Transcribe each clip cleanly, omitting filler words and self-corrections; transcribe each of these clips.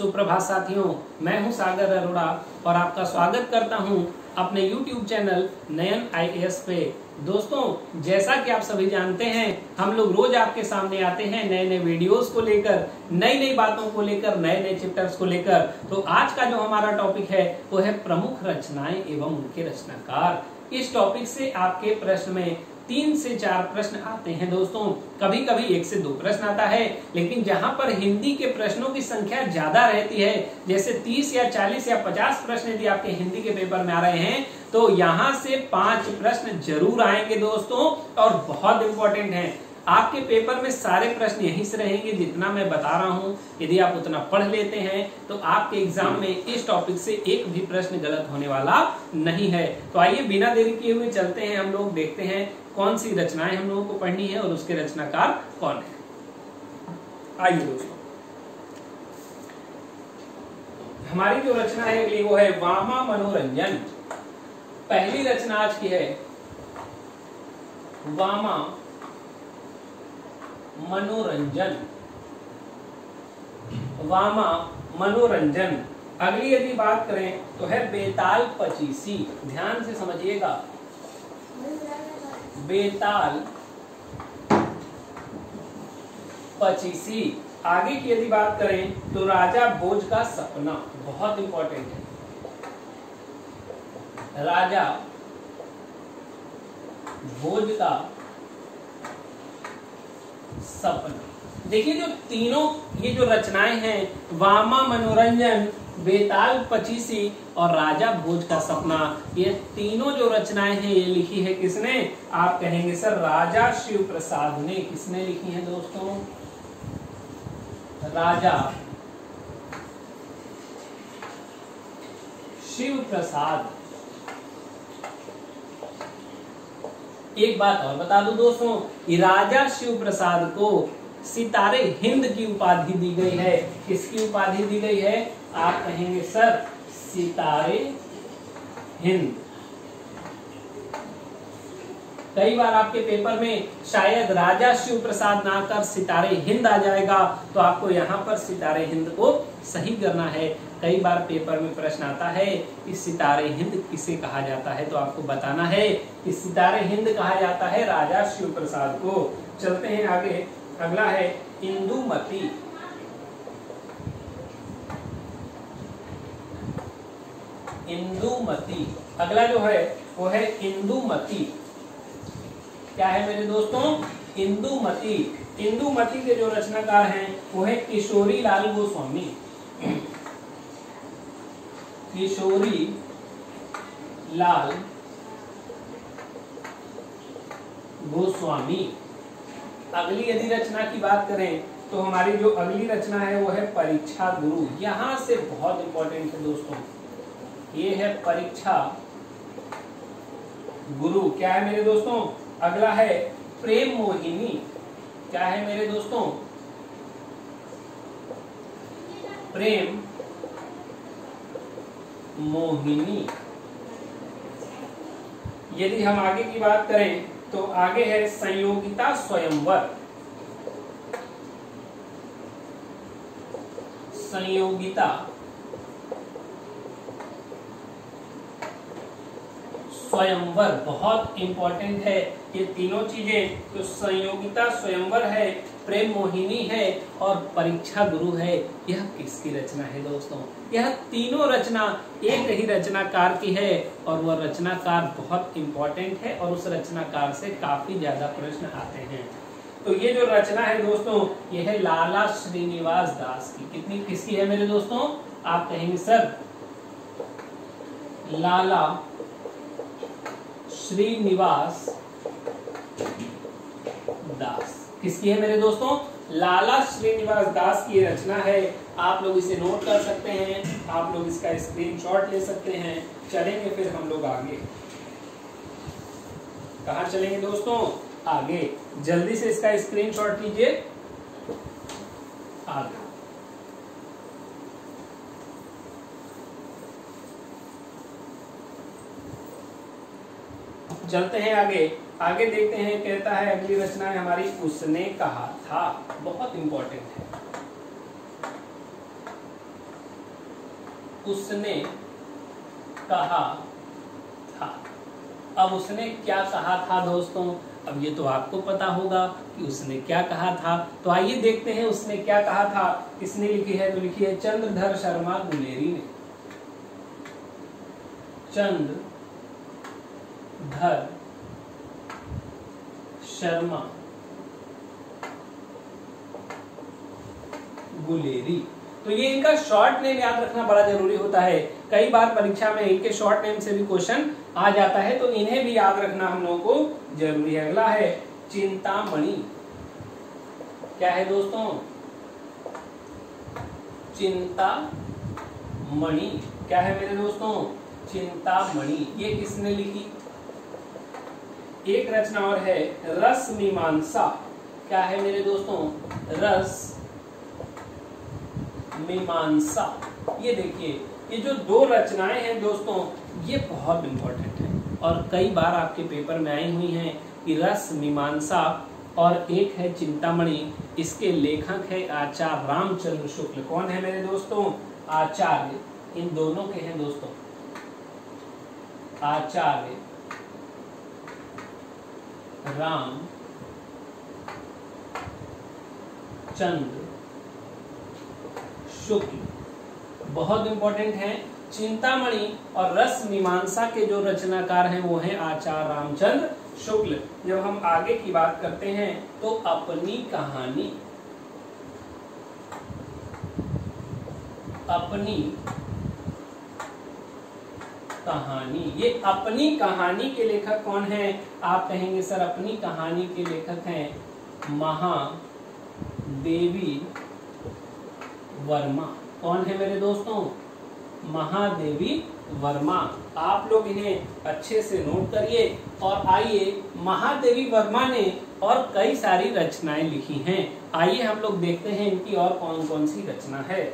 सुप्रभात साथियों, मैं हूं सागर अरोड़ा और आपका स्वागत करता हूं अपने YouTube चैनल नयन IAS पे। दोस्तों, जैसा कि आप सभी जानते हैं, हम लोग रोज आपके सामने आते हैं नए नए वीडियोस को लेकर, नई नई बातों को लेकर, नए नए चैप्टर्स को लेकर। तो आज का जो हमारा टॉपिक है वो है प्रमुख रचनाएं एवं उनके रचनाकार। इस टॉपिक से आपके प्रश्न में 3 से 4 प्रश्न आते हैं दोस्तों, कभी कभी 1 से 2 प्रश्न आता है, लेकिन जहां पर हिंदी के प्रश्नों की संख्या ज्यादा रहती है, जैसे 30 या 40 या 50 प्रश्न यदि आपके हिंदी के पेपर में आ रहे हैं, तो यहां से 5 प्रश्न जरूर आएंगे दोस्तों, और बहुत इंपॉर्टेंट हैं। आपके पेपर में सारे प्रश्न यहीं से रहेंगे, जितना मैं बता रहा हूं। यदि आप उतना पढ़ लेते हैं तो आपके एग्जाम में इस टॉपिक से एक भी प्रश्न गलत होने वाला नहीं है। तो आइए बिना देरी किए हुए चलते हैं, हम लोग देखते हैं कौन सी रचनाएं हम लोगों को पढ़नी है और उसके रचनाकार कौन है। आइए दोस्तों, हमारी जो रचना है अगली वो है वामा मनोरंजन। पहली रचना आज की है वामा मनोरंजन। वामा मनोरंजन। अगली यदि बात करें तो है बेताल पचीसी। ध्यान से समझिएगा, बेताल पचीसी। आगे की यदि बात करें तो राजा भोज का सपना, बहुत इंपॉर्टेंट है। राजा भोज का सपना। देखिए, जो तीनों ये जो रचनाएं हैं, वामा मनोरंजन, बेताल पचीसी और राजा भोज का सपना, ये तीनों जो रचनाएं हैं ये लिखी है किसने? आप कहेंगे सर राजा शिव प्रसाद ने। किसने लिखी है दोस्तों? राजा शिव प्रसाद। एक बात और बता दूं दोस्तों, राजा शिव प्रसाद को सितारे हिंद की उपाधि दी गई है। किसकी उपाधि दी गई है? आप कहेंगे सर सितारे हिंद। कई बार आपके पेपर में शायद राजा शिव प्रसाद ना कर सितारे हिंद आ जाएगा, तो आपको यहाँ पर सितारे हिंद को सही करना है। कई बार पेपर में प्रश्न आता है कि सितारे हिंद किसे कहा जाता है, तो आपको बताना है कि सितारे हिंद कहा जाता है राजा शिव प्रसाद को। चलते हैं आगे। अगला है इंदुमती। इंदुमती। अगला जो है वो है इंदुमती। क्या है मेरे दोस्तों? इंदुमती। इंदुमती के जो रचनाकार हैं वो है किशोरी लाल गोस्वामी। किशोरी लाल गोस्वामी। अगली यदि रचना की बात करें तो हमारी जो अगली रचना है वो है परीक्षा गुरु। यहां से बहुत इंपॉर्टेंट है दोस्तों, ये है परीक्षा गुरु। क्या है मेरे दोस्तों? अगला है प्रेम मोहिनी। क्या है मेरे दोस्तों? प्रेम मोहिनी। यदि हम आगे की बात करें तो आगे है संयोगिता स्वयंवर। संयोगिता स्वयंवर बहुत इंपॉर्टेंट है। ये तीनों चीजें, तो संयोगिता स्वयंवर है, प्रेम मोहिनी है और परीक्षा गुरु है। यह किसकी रचना है दोस्तों? यह तीनों रचना एक ही रचनाकार की है, और वह रचनाकार बहुत इंपॉर्टेंट है और उस रचनाकार से काफी ज्यादा प्रश्न आते हैं। तो ये जो रचना है दोस्तों, ये है लाला श्रीनिवास दास की। किसकी है मेरे दोस्तों? आप कहेंगे सर लाला श्रीनिवास दास। किसकी है मेरे दोस्तों? लाला श्रीनिवास दास की रचना है। आप लोग इसे नोट कर सकते हैं, आप लोग इसका स्क्रीनशॉट ले सकते हैं। चलेंगे फिर हम लोग आगे। कहाँ चलेंगे दोस्तों? आगे। जल्दी से इसका स्क्रीनशॉट लीजिए। आगे चलते हैं आगे। आगे देखते हैं, कहता है अगली रचना है हमारी उसने कहा था। बहुत इंपॉर्टेंट है। उसने कहा था। अब उसने क्या कहा था दोस्तों, अब ये तो आपको पता होगा कि उसने क्या कहा था। तो आइए देखते हैं उसने क्या कहा था। किसने लिखी है, तो लिखी है चंद्रधर शर्मा गुलेरी ने। चंद्रधर शर्मा गुलेरी। तो ये इनका शॉर्ट नेम याद रखना बड़ा जरूरी होता है। कई बार परीक्षा में इनके शॉर्ट नेम से भी क्वेश्चन आ जाता है, तो इन्हें भी याद रखना हम लोगों को जरूरी है। अगला है चिंतामणि। क्या है दोस्तों, चिंतामणि। क्या है मेरे दोस्तों, चिंतामणि। ये किसने लिखी। एक रचना और है रस मीमांसा। क्या है मेरे दोस्तों, रस मीमांसा। ये देखिए, ये जो दो रचनाएं हैं दोस्तों, ये बहुत इंपॉर्टेंट है और कई बार आपके पेपर में आई हुई हैं कि रस मीमांसा और एक है चिंतामणि। इसके लेखक है आचार्य रामचंद्र शुक्ल। कौन है मेरे दोस्तों, आचार्य। इन दोनों के हैं दोस्तों, आचार्य रामचंद्र शुक्ल, बहुत इंपॉर्टेंट है। चिंतामणि और रस मीमांसा के जो रचनाकार हैं वो हैं आचार्य रामचंद्र शुक्ल। जब हम आगे की बात करते हैं तो अपनी कहानी, अपनी कहानी। ये अपनी कहानी के लेखक कौन है, आप कहेंगे सर अपनी कहानी के लेखक हैं महादेवी वर्मा। कौन है मेरे दोस्तों, महादेवी वर्मा। आप लोग इन्हें अच्छे से नोट करिए। और आइए, महादेवी वर्मा ने और कई सारी रचनाएं लिखी हैं। आइए हम लोग देखते हैं इनकी और कौन कौन सी रचना है।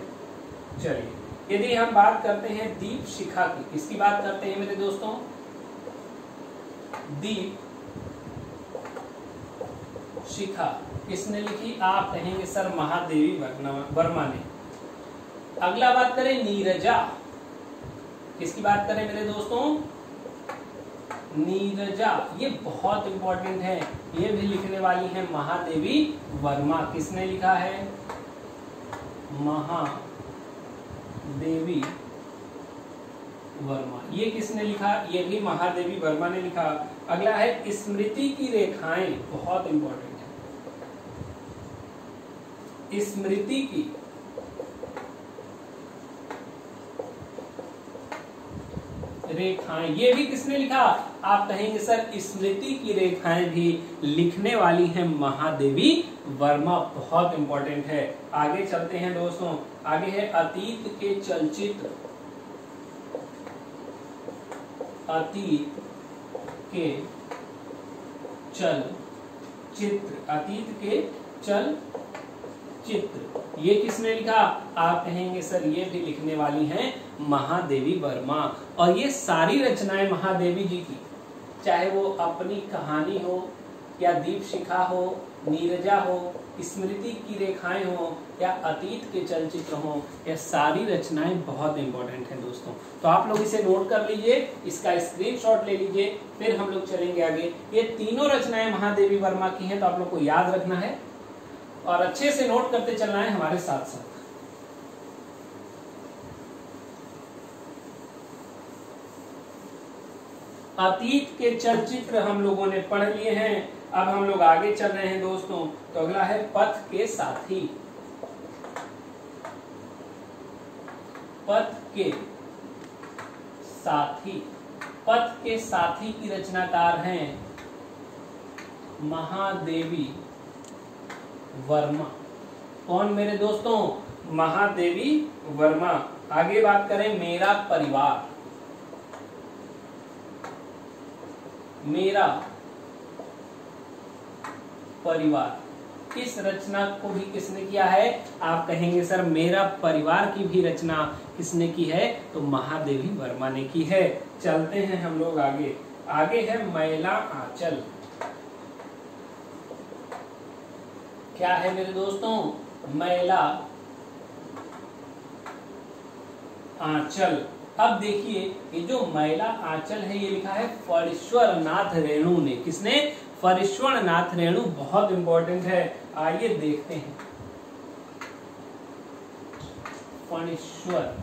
चलिए, यदि हम बात करते हैं दीप शिखा की, किसकी बात करते हैं मेरे दोस्तों, दीप शिखा किसने लिखी, आप कहेंगे सर महादेवी वर्मा ने। अगला बात करें नीरजा, किसकी बात करें मेरे दोस्तों, नीरजा। ये बहुत इंपॉर्टेंट है, ये भी लिखने वाली है महादेवी वर्मा। किसने लिखा है, महादेवी वर्मा। ये किसने लिखा, ये भी महादेवी वर्मा ने लिखा। अगला है स्मृति की रेखाएं, बहुत इंपॉर्टेंट है। स्मृति की रेखाएं, ये भी किसने लिखा, आप कहेंगे सर स्मृति की रेखाएं भी लिखने वाली है महादेवी वर्मा। बहुत इंपॉर्टेंट है। आगे चलते हैं दोस्तों, आगे है अतीत के चलचित्र। अतीत के चलचित्र, अतीत के चलचित्र, ये किसने लिखा, आप कहेंगे सर ये भी लिखने वाली हैं महादेवी वर्मा। और ये सारी रचनाएं महादेवी जी की, चाहे वो अपनी कहानी हो या दीप शिखा हो, नीरजा हो, स्मृति की रेखाएं हो या अतीत के चलचित्र हो, ये सारी रचनाएं बहुत इंपॉर्टेंट हैं दोस्तों। तो आप लोग इसे नोट कर लीजिए, इसका स्क्रीनशॉट ले लीजिए, फिर हम लोग चलेंगे आगे। ये तीनों रचनाएं महादेवी वर्मा की हैं, तो आप लोग को याद रखना है और अच्छे से नोट करते चलना है हमारे साथ साथ। अतीत के चलचित्र हम लोगों ने पढ़ लिए हैं। अब हम लोग आगे चल रहे हैं दोस्तों। तो अगला है पथ के साथी। पथ के साथी, पथ के साथी की रचनाकार हैं महादेवी वर्मा। कौन मेरे दोस्तों, महादेवी वर्मा। आगे बात करें मेरा परिवार। मेरा परिवार, इस रचना को भी किसने किया है, आप कहेंगे सर मेरा परिवार की भी रचना किसने की है, तो महादेवी वर्मा ने की है। चलते हैं हम लोग आगे। आगे है मैला आंचल। क्या है मेरे दोस्तों, मैला आंचल। अब देखिए ये जो मैला आंचल है ये लिखा है फणीश्वरनाथ रेणु ने। किसने? फणीश्वरनाथ रेणु। बहुत इंपॉर्टेंट है, आइए देखते हैं। फणीश्वरनाथ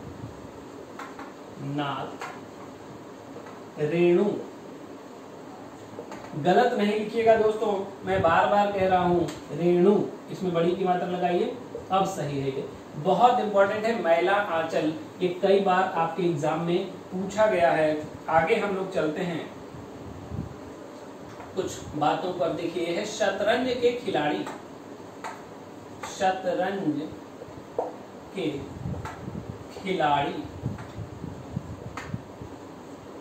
रेणु, गलत नहीं लिखिएगा दोस्तों, मैं बार बार कह रहा हूं रेणु, इसमें बड़ी की मात्रा लगाइए, अब सही है। ये बहुत इंपॉर्टेंट है मैला आंचल, ये कई बार आपके एग्जाम में पूछा गया है। आगे हम लोग चलते हैं कुछ बातों पर। देखिए है शतरंज के खिलाड़ी, शतरंज के खिलाड़ी,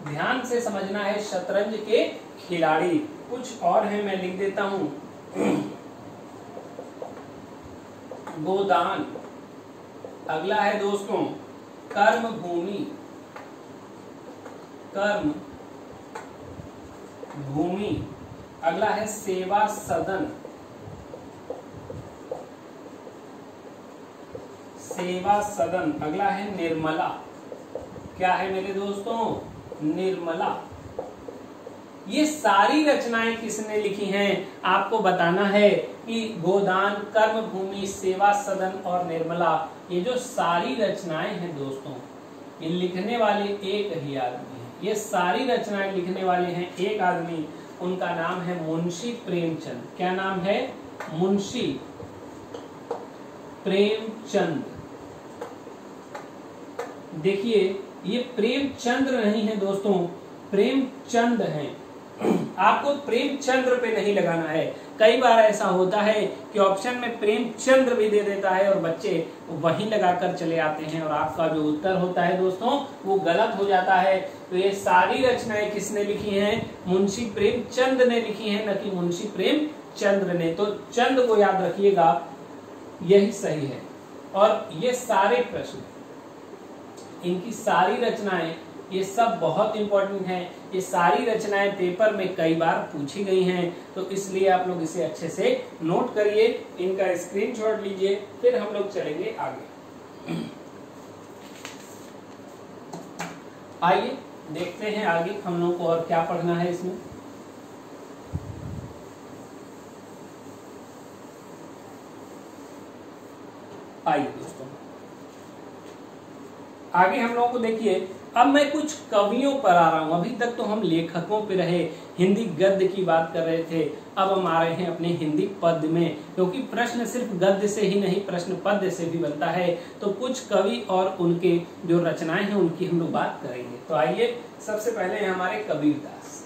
ध्यान से समझना है, शतरंज के खिलाड़ी। कुछ और है, मैं लिख देता हूं। गोदान, अगला है दोस्तों कर्म भूमि, कर्म भूमि, अगला है सेवा सदन, सेवा सदन, अगला है निर्मला। क्या है मेरे दोस्तों? निर्मला। ये सारी रचनाएं किसने लिखी हैं आपको बताना है कि गोदान, कर्म भूमि, सेवा सदन और निर्मला, ये जो सारी रचनाएं हैं दोस्तों, ये लिखने वाले एक ही आदमी है। ये सारी रचनाएं लिखने वाले हैं एक आदमी, उनका नाम है मुंशी प्रेमचंद। क्या नाम है? मुंशी प्रेमचंद। देखिए ये प्रेमचंद्र नहीं है दोस्तों, प्रेमचंद हैं। आपको प्रेमचंद्र पे नहीं लगाना है। कई बार ऐसा होता है कि ऑप्शन में प्रेमचंद्र भी दे देता है और बच्चे वही लगाकर चले आते हैं और आपका जो उत्तर होता है दोस्तों वो गलत हो जाता है। तो ये सारी रचनाएं किसने लिखी हैं? मुंशी प्रेमचंद ने लिखी हैं, न कि मुंशी प्रेमचंद्र ने। तो चंद को याद रखिएगा, यही सही है। और ये सारे प्रश्न, इनकी सारी रचनाएं, ये सब बहुत इंपॉर्टेंट हैं। ये सारी रचनाएं पेपर में कई बार पूछी गई हैं, तो इसलिए आप लोग इसे अच्छे से नोट करिए, इनका स्क्रीनशॉट लीजिए, फिर हम लोग चलेंगे आगे। आइए देखते हैं आगे हम लोग को और क्या पढ़ना है इसमें। आइए दोस्तों आगे हम लोगों को देखिए। अब मैं कुछ कवियों पर आ रहा हूं। अभी तक तो हम लेखकों पे रहे, हिंदी गद्य की बात कर रहे थे, अब हम आ रहे हैं अपने हिंदी पद्य में, क्योंकि प्रश्न सिर्फ गद्य से ही नहीं, प्रश्न पद्य से भी बनता है। तो कुछ कवि और उनके जो रचनाएं हैं उनकी हम लोग बात करेंगे। तो आइए सबसे पहले हैं हमारे कबीरदास।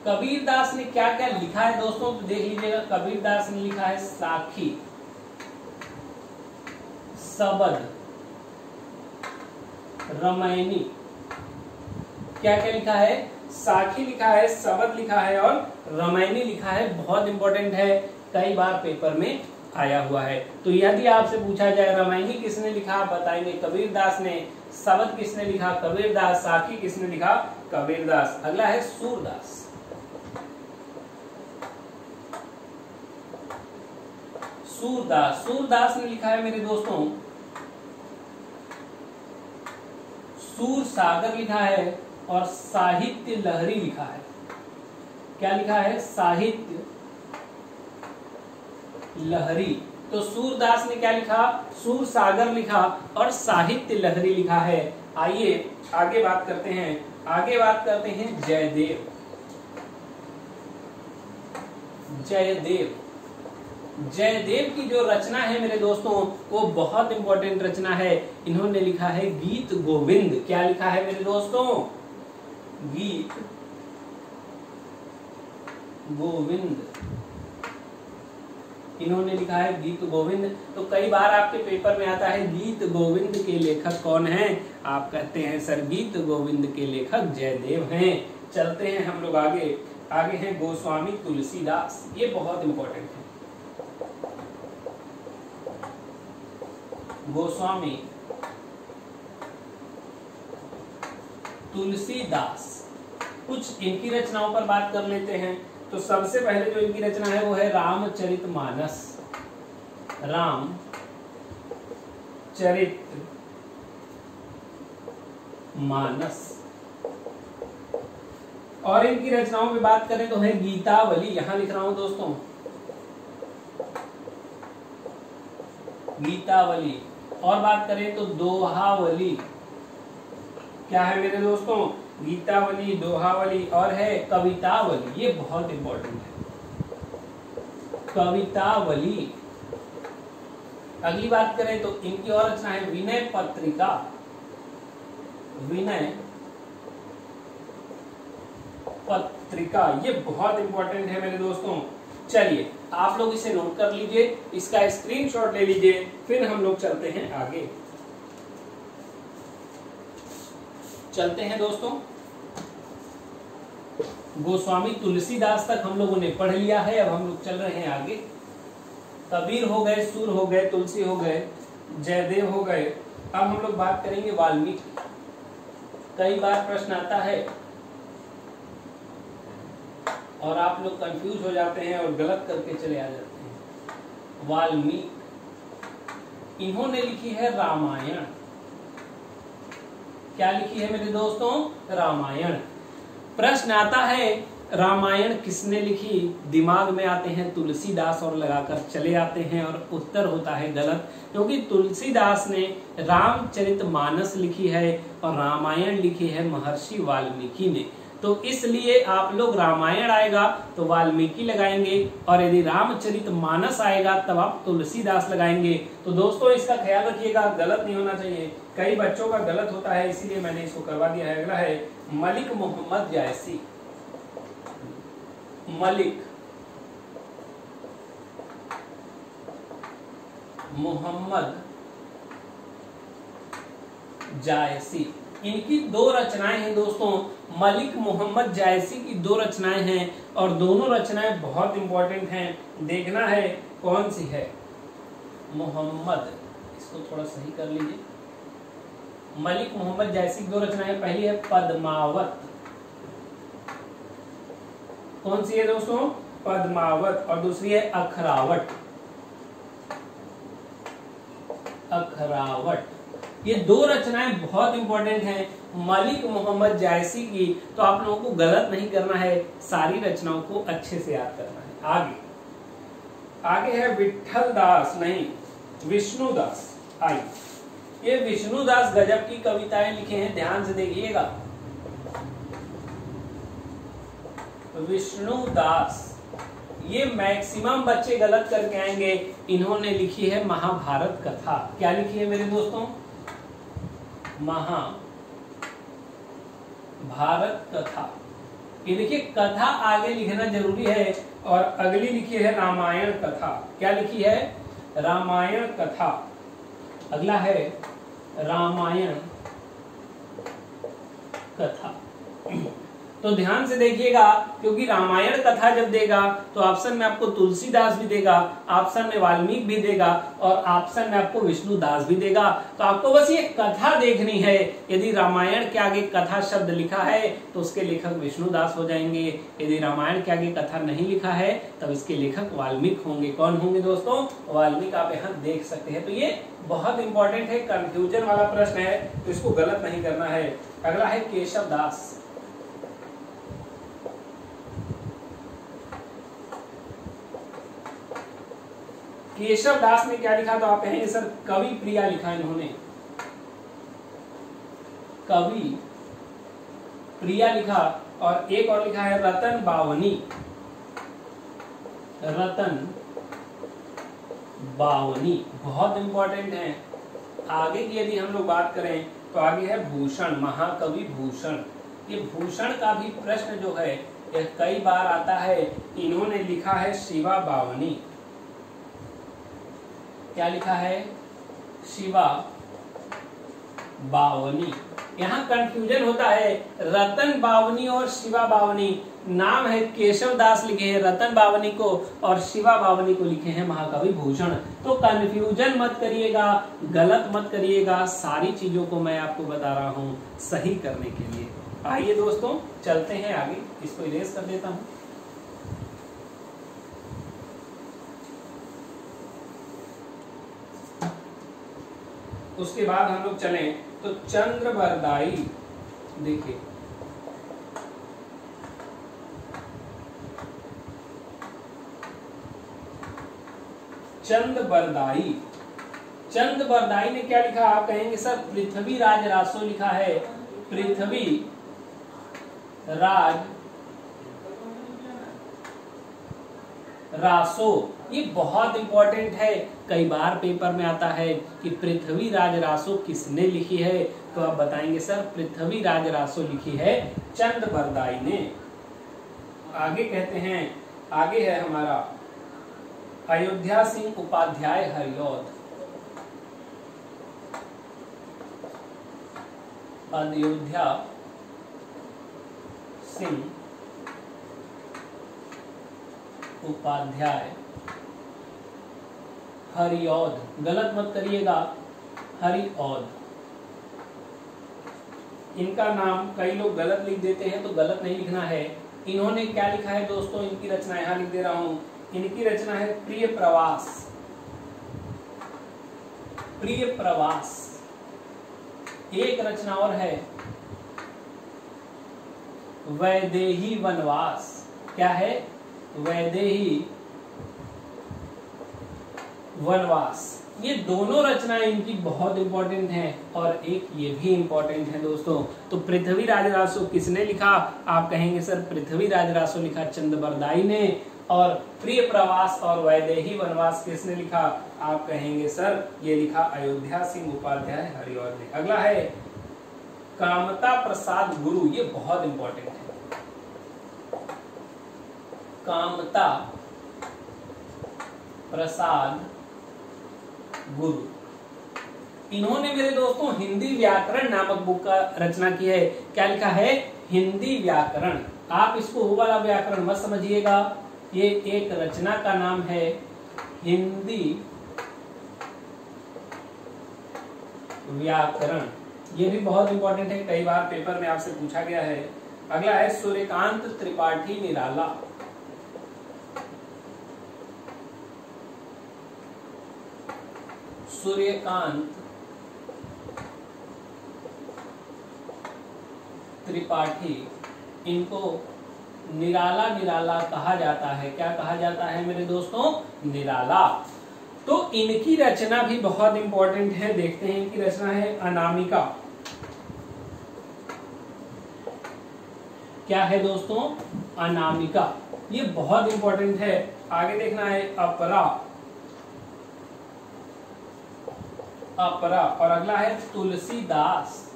कबीरदास ने क्या क्या लिखा है दोस्तों, तो देख लीजिएगा। कबीरदास ने लिखा है साखी, सबद, रामायणी। क्या क्या लिखा है? साखी लिखा है, सबद लिखा है और रामायणी लिखा है। बहुत इंपॉर्टेंट है, कई बार पेपर में आया हुआ है। तो यदि आपसे पूछा जाए रामायणी किसने लिखा, आप बताएंगे कबीरदास ने। सबद किसने लिखा? कबीरदास। साखी किसने लिखा? कबीरदास। अगला है सूरदास। सूरदास, सूरदास ने लिखा है मेरे दोस्तों सूर सागर लिखा है और साहित्य लहरी लिखा है। क्या लिखा है? साहित्य लहरी। तो सूरदास ने क्या लिखा? सूर सागर लिखा और साहित्य लहरी लिखा है। आइए आगे बात करते हैं। आगे बात करते हैं जयदेव। जयदेव, जयदेव की जो रचना है मेरे दोस्तों वो बहुत इंपॉर्टेंट रचना है। इन्होंने लिखा है गीत गोविंद। क्या लिखा है मेरे दोस्तों? गीत गोविंद। इन्होंने लिखा है गीत गोविंद। तो कई बार आपके पेपर में आता है गीत गोविंद के लेखक कौन हैं? आप कहते हैं सर गीत गोविंद के लेखक जयदेव हैं। चलते हैं हम लोग आगे। आगे हैं गोस्वामी तुलसीदास। ये बहुत इंपॉर्टेंट है। गोस्वामी तुलसीदास, कुछ इनकी रचनाओं पर बात कर लेते हैं। तो सबसे पहले जो इनकी रचना है वो है रामचरितमानस। रामचरितमानस। और इनकी रचनाओं पे बात करें तो है गीतावली, यहां लिख रहा हूं दोस्तों, गीतावली। और बात करें तो दोहावली, क्या है मेरे दोस्तों, गीतावली, दोहावली, और है कवितावली, ये बहुत इंपॉर्टेंट है, कवितावली। अगली बात करें तो इनकी और रचना है विनय पत्रिका, विनय पत्रिका, ये बहुत इंपॉर्टेंट है मेरे दोस्तों। चलिए आप लोग इसे नोट कर लीजिए, इसका स्क्रीनशॉट ले लीजिए, फिर हम लोग चलते हैं आगे। चलते हैं दोस्तों, गोस्वामी तुलसीदास तक हम लोगों ने पढ़ लिया है, अब हम लोग चल रहे हैं आगे। कबीर हो गए, सूर हो गए, तुलसी हो गए, जयदेव हो गए। अब हम लोग बात करेंगे वाल्मीकि। कई बार प्रश्न आता है और आप लोग कंफ्यूज हो जाते हैं और गलत करके चले आ जाते हैं। वाल्मीकि, इन्होंने लिखी है रामायण। क्या लिखी है मेरे दोस्तों, रामायण। प्रश्न आता है रामायण किसने लिखी, दिमाग में आते हैं तुलसीदास और लगाकर चले आते हैं, और उत्तर होता है गलत, क्योंकि तुलसीदास ने रामचरितमानस लिखी है और रामायण लिखी है महर्षि वाल्मीकि ने। तो इसलिए आप लोग रामायण आएगा तो वाल्मीकि लगाएंगे, और यदि रामचरितमानस आएगा तब आप तुलसीदास लगाएंगे। तो दोस्तों इसका ख्याल रखिएगा, गलत नहीं होना चाहिए। कई बच्चों का गलत होता है, इसीलिए मैंने इसको करवा दिया है। अगला है मलिक मोहम्मद जायसी। मलिक मोहम्मद जायसी, इनकी दो रचनाएं हैं दोस्तों। मलिक मोहम्मद जायसी की दो रचनाएं हैं, और दोनों रचनाएं बहुत इंपॉर्टेंट हैं। देखना है कौन सी है। मोहम्मद, इसको थोड़ा सही कर लीजिए। मलिक मोहम्मद जायसी की दो रचनाएं, पहली है पद्मावत। कौन सी है दोस्तों, पद्मावत, और दूसरी है अखरावट। अखरावट, ये दो रचनाएं बहुत इंपॉर्टेंट हैं मलिक मोहम्मद जायसी की। तो आप लोगों को गलत नहीं करना है, सारी रचनाओं को अच्छे से याद करना है। आगे है विठल दास, नहीं विष्णुदास। आई, ये विष्णुदास गजब की कविताएं लिखे हैं, ध्यान से देखिएगा। विष्णुदास, ये मैक्सिमम बच्चे गलत करके आएंगे। इन्होंने लिखी है महाभारत कथा। क्या लिखी है मेरे दोस्तों, महाभारत कथा। ये देखिए कथा आगे लिखना जरूरी है, और अगली लिखी है रामायण कथा। क्या लिखी है, रामायण कथा। अगला है रामायण कथा। तो ध्यान से देखिएगा, क्योंकि रामायण कथा जब देगा तो ऑप्शन में आपको तुलसीदास भी देगा, ऑप्शन में वाल्मीकि भी देगा, और ऑप्शन में आपको विष्णुदास भी देगा। तो आपको बस ये कथा देखनी है। यदि रामायण के आगे कथा शब्द लिखा है तो उसके लेखक विष्णुदास हो जाएंगे। यदि रामायण के आगे कथा नहीं लिखा है तब इसके लेखक वाल्मीकि होंगे। कौन होंगे दोस्तों, वाल्मीकि। आप यहाँ देख सकते हैं। तो ये बहुत इंपॉर्टेंट है, कंफ्यूजन वाला प्रश्न है, तो इसको गलत नहीं करना है। अगला है केशव दास। केशव दास ने क्या लिखा, तो आप कहेंगे सर कवि प्रिया लिखा इन्होंने, कवि प्रिया लिखा। और एक और लिखा है रतन बावनी। रतन बावनी बहुत इंपॉर्टेंट है। आगे की यदि हम लोग बात करें तो आगे है भूषण, महाकवि भूषण। ये भूषण का भी प्रश्न जो है यह कई बार आता है। इन्होंने लिखा है शिवा बावनी। क्या लिखा है, शिवा बावनी। यहाँ कंफ्यूजन होता है, रतन बावनी और शिवा बावनी। नाम है केशव दास लिखे हैं रतन बावनी को, और शिवा बावनी को लिखे हैं महाकवि भूषण। तो कंफ्यूजन मत करिएगा, गलत मत करिएगा। सारी चीजों को मैं आपको बता रहा हूँ सही करने के लिए। आइए दोस्तों चलते हैं आगे। इसको इरेज कर देता हूँ। उसके बाद हम लोग चलें तो चंद्रबरदाई, देखिए चंद्रबरदाई, चंद्रबरदाई ने क्या लिखा? आप कहेंगे सर पृथ्वीराज रासो लिखा है, पृथ्वी राज रासो। ये बहुत इंपॉर्टेंट है, कई बार पेपर में आता है कि पृथ्वीराज रासो किसने लिखी है, तो आप बताएंगे सर पृथ्वीराज रासो लिखी है चंद्रबरदाई ने। आगे कहते हैं, आगे है हमारा अयोध्या सिंह उपाध्याय हरिऔध, अयोध्या सिंह उपाध्याय हरिऔध, गलत मत करिएगा, हरिऔध। इनका नाम कई लोग गलत लिख देते हैं, तो गलत नहीं लिखना है। इन्होंने क्या लिखा है दोस्तों, इनकी रचना यहां लिख दे रहा हूं, इनकी रचना है प्रिय प्रवास, प्रिय प्रवास। एक रचना और है वैदेही वनवास, क्या है? वैदेही वनवास। ये दोनों रचनाएं इनकी बहुत इंपॉर्टेंट हैं, और एक ये भी इंपॉर्टेंट है दोस्तों। तो पृथ्वीराज रासो किसने लिखा? आप कहेंगे सर पृथ्वीराज रासो लिखा चंद्रबरदाई ने, और प्रिय प्रवास और वैदेही वनवास किसने लिखा? आप कहेंगे सर ये लिखा अयोध्या सिंह उपाध्याय हरिऔध ने। अगला है कामता प्रसाद गुरु, ये बहुत इंपॉर्टेंट है, कामता प्रसाद गुरु। इन्होंने मेरे दोस्तों हिंदी व्याकरण नामक बुक का रचना की है। क्या लिखा है? हिंदी व्याकरण। आप इसको वो वाला व्याकरण मत समझिएगा, ये एक रचना का नाम है हिंदी व्याकरण। ये भी बहुत इंपॉर्टेंट है, कई बार पेपर में आपसे पूछा गया है। अगला है सूर्यकांत त्रिपाठी निराला, सूर्यकांत त्रिपाठी, इनको निराला निराला कहा जाता है। क्या कहा जाता है मेरे दोस्तों? निराला। तो इनकी रचना भी बहुत इंपॉर्टेंट है, देखते हैं इनकी रचना है अनामिका। क्या है दोस्तों? अनामिका। ये बहुत इंपॉर्टेंट है। आगे देखना है अपरा, अपरा। और अगला है तुलसीदास,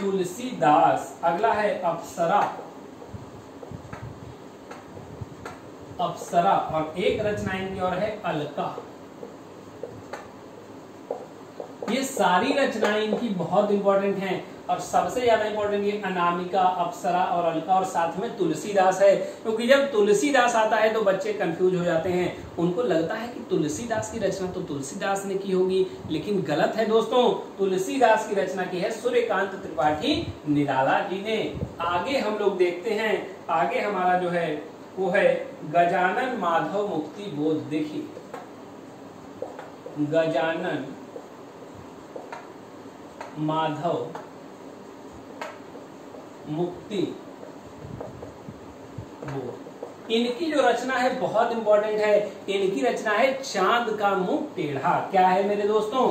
तुलसीदास। अगला है अप्सरा, अप्सरा। और एक रचना इनकी और है अलका। ये सारी रचनाएं इनकी बहुत इंपॉर्टेंट हैं, और सबसे ज्यादा इंपॉर्टेंट ये अनामिका, अप्सरा और अलका, और साथ में तुलसीदास है। क्योंकि जब तुलसीदास आता है तो बच्चे कंफ्यूज हो जाते हैं, उनको लगता है कि तुलसीदास की रचना तो तुलसीदास ने की होगी, लेकिन गलत है दोस्तों। तुलसीदास की रचना की है सूर्यकांत त्रिपाठी निराला जी ने। आगे हम लोग देखते हैं, आगे हमारा जो है वो है गजानन माधव मुक्ति बोध। देखिए गजानन माधव मुक्ति बोध। इनकी जो रचना है बहुत इंपॉर्टेंट है। इनकी रचना है चांद का मुंह टेढ़ा। क्या है मेरे दोस्तों?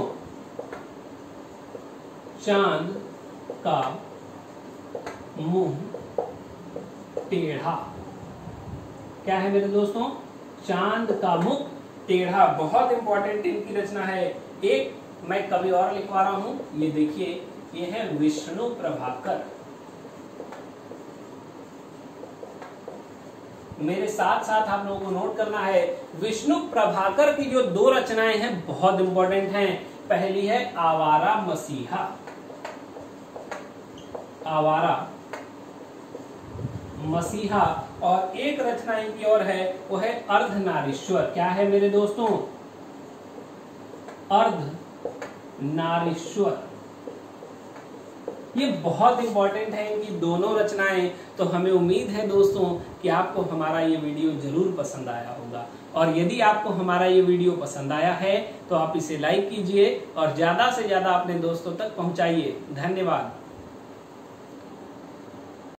चांद का मुंह टेढ़ा। क्या है मेरे दोस्तों? चांद का मुंह टेढ़ा। बहुत इंपॉर्टेंट इनकी रचना है। एक मैं कवि और लिखवा रहा हूं, ये देखिए, ये है विष्णु प्रभाकर। मेरे साथ साथ आप लोगों को नोट करना है, विष्णु प्रभाकर की जो दो रचनाएं हैं बहुत इंपॉर्टेंट हैं। पहली है आवारा मसीहा, आवारा मसीहा, और एक रचना इनकी और है वो है अर्धनारीश्वर। क्या है मेरे दोस्तों? अर्धनारीश्वर। ये बहुत इंपॉर्टेंट है इनकी दोनों रचनाएं। तो हमें उम्मीद है दोस्तों कि आपको हमारा ये वीडियो जरूर पसंद आया होगा, और यदि आपको हमारा ये वीडियो पसंद आया है तो आप इसे लाइक कीजिए और ज्यादा से ज्यादा अपने दोस्तों तक पहुंचाइए। धन्यवाद।